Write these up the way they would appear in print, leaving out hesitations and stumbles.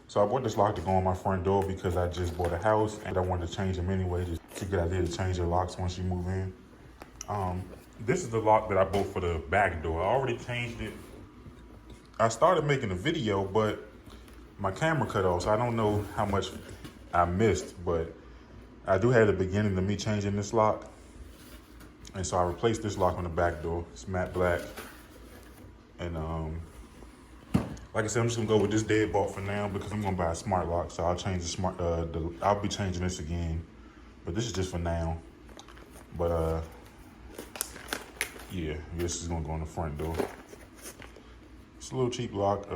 So I bought this lock to go on my front door because I just bought a house and I wanted to change them anyway. Just it's a good idea to change your locks once you move in. This is the lock that I bought for the back door. I already changed it. I started making a video, but my camera cut off, so I don't know how much I missed, but I do have the beginning of me changing this lock. And so I replaced this lock on the back door. It's matte black. And like I said, I'm just gonna go with this Deadbolt for now because I'm gonna buy a smart lock. So I'll change the smart. I'll be changing this again, but this is just for now. But yeah, this is gonna go on the front door. It's a little cheap lock.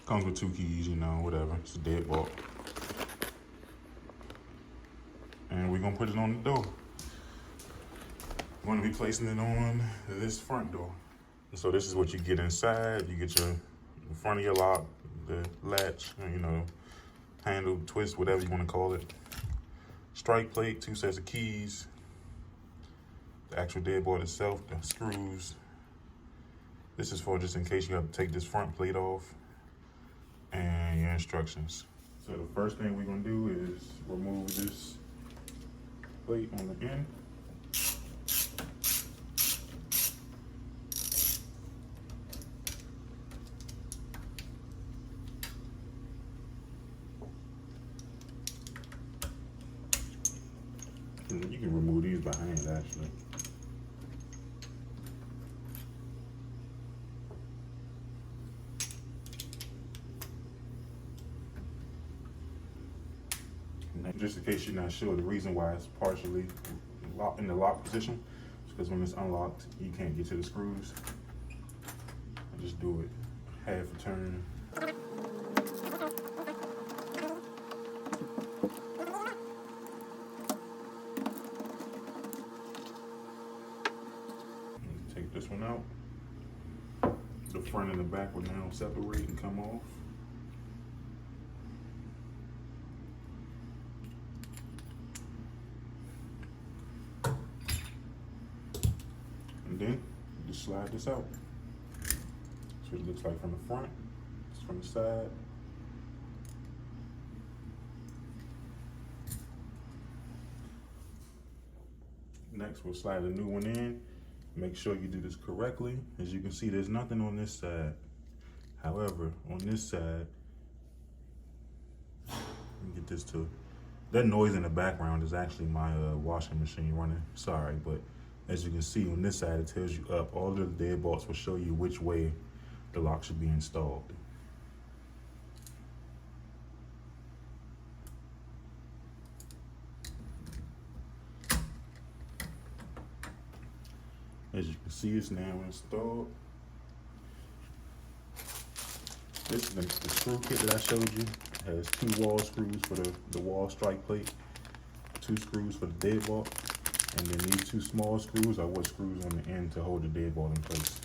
Comes with 2 keys, you know, whatever. It's a Deadbolt. And we're gonna put it on the door. We're gonna be placing it on this front door. And so this is what you get inside. You get the front of your lock, the latch, you know, handle, twist, whatever you wanna call it. Strike plate, 2 sets of keys. The actual Deadbolt itself, the screws. This is for just in case you have to take this front plate off. And your instructions. So the first thing we're gonna do is remove this plate on the end. And you can remove these by hand actually. Just in case you're not sure, the reason why it's partially locked in the lock position is because when it's unlocked, you can't get to the screws. I just do it half a turn. Take this one out. The front and the back will now separate and come off. And then you just slide this out. That's what it looks like from the front. It's from the side. Next, we'll slide a new one in. Make sure you do this correctly. As you can see, there's nothing on this side. However, on this side, let me get this to, that noise in the background is actually my washing machine running. Sorry, but as you can see on this side, it tells you up. All of the Deadbolts will show you which way the lock should be installed. As you can see, it's now installed. This is the screw kit that I showed you. It has 2 wall screws for the wall strike plate, 2 screws for the Deadbolt, and then these 2 small screws are what screws on the end to hold the Deadbolt in place.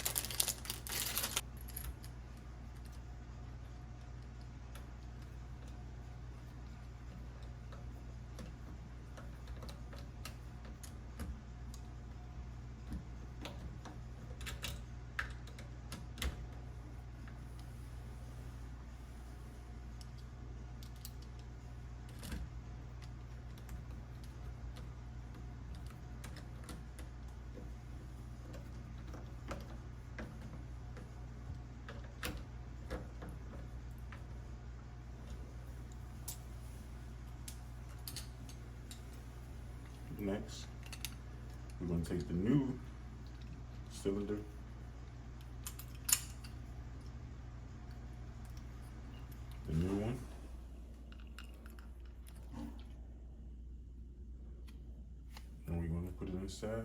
Next, we're going to take the new cylinder, the new one, and we're going to put it inside.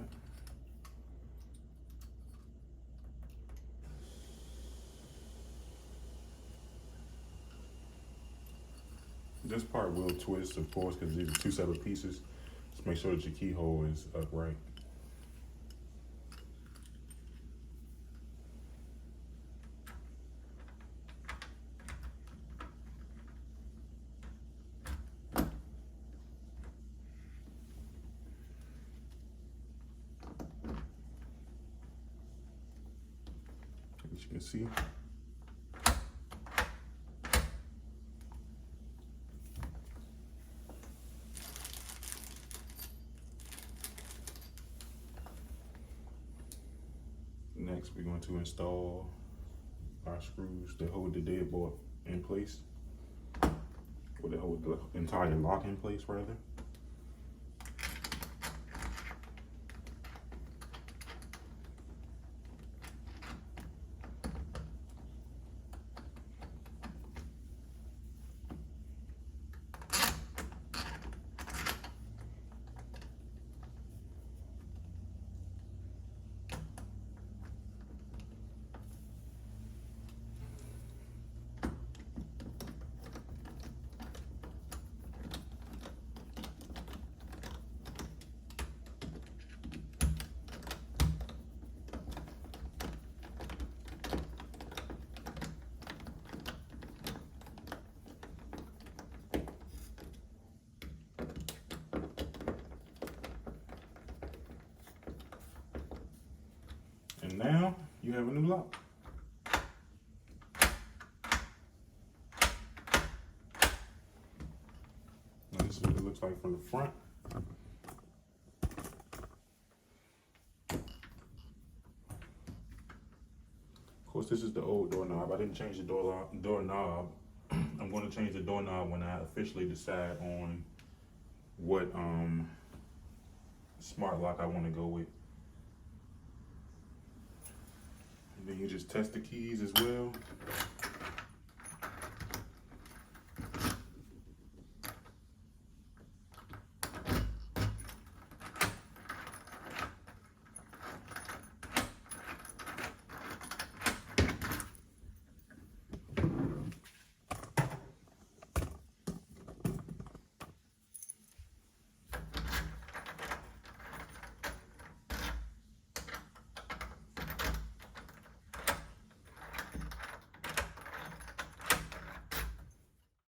This part will twist, of course, because these are 2 separate pieces. Just make sure that your keyhole is upright. As you can see, Next, we're going to install our screws to hold the deadbolt in place, or to hold the entire lock in place, rather. And now you have a new lock. Now this is what it looks like from the front. Of course, this is the old doorknob. I didn't change the doorknob. I'm going to change the doorknob when I officially decide on what smart lock I want to go with. And then you just test the keys as well.